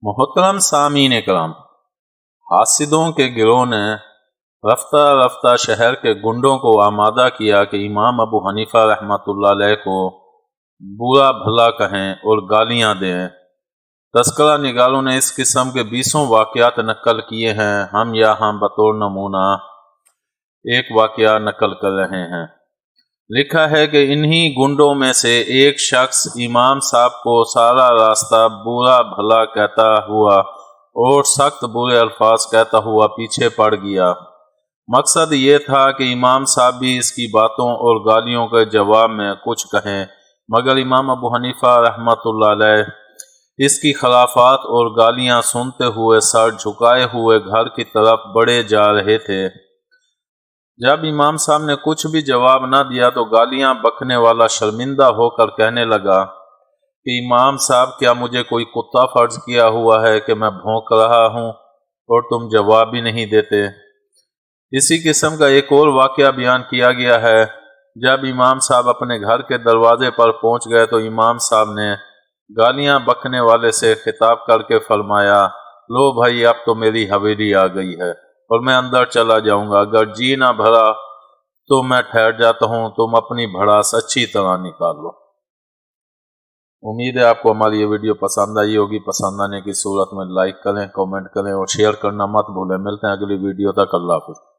محترم سامعین کرام، حاسدوں کے گروہ نے رفتہ رفتہ شہر کے گنڈوں کو آمادہ کیا کہ امام ابو حنیفہ رحمۃ اللہ علیہ کو برا بھلا کہیں اور گالیاں دیں۔ تذکرہ نگاروں نے اس قسم کے 20 واقعات نقل کیے ہیں۔ ہم یہاں بطور نمونہ ایک واقعہ نقل کر رہے ہیں۔ لکھا ہے کہ انہی گنڈوں میں سے ایک شخص امام صاحب کو سارا راستہ برا بھلا کہتا ہوا اور سخت برے الفاظ کہتا ہوا پیچھے پڑ گیا۔ مقصد یہ تھا کہ امام صاحب بھی اس کی باتوں اور گالیوں کے جواب میں کچھ کہیں، مگر امام ابو حنیفہ رحمۃ اللہ علیہ اس کی خرافات اور گالیاں سنتے ہوئے سر جھکائے ہوئے گھر کی طرف بڑھے جا رہے تھے۔ جب امام صاحب نے کچھ بھی جواب نہ دیا تو گالیاں بکنے والا شرمندہ ہو کر کہنے لگا کہ امام صاحب، کیا مجھے کوئی کتا فرض کیا ہوا ہے کہ میں بھونک رہا ہوں اور تم جواب بھی نہیں دیتے؟ اسی قسم کا ایک اور واقعہ بیان کیا گیا ہے۔ جب امام صاحب اپنے گھر کے دروازے پر پہنچ گئے تو امام صاحب نے گالیاں بکنے والے سے خطاب کر کے فرمایا، لو بھائی، اب تو میری حویلی آ گئی ہے اور میں اندر چلا جاؤں گا۔ اگر جی نہ بھرا تو میں ٹھہر جاتا ہوں، تم اپنی بھڑاس اچھی طرح نکال لو۔ امید ہے آپ کو ہماری یہ ویڈیو پسند آئی ہوگی۔ پسند آنے کی صورت میں لائک کریں، کامنٹ کریں اور شیئر کرنا مت بھولیں۔ ملتے ہیں اگلی ویڈیو تک۔ اللہ حافظ۔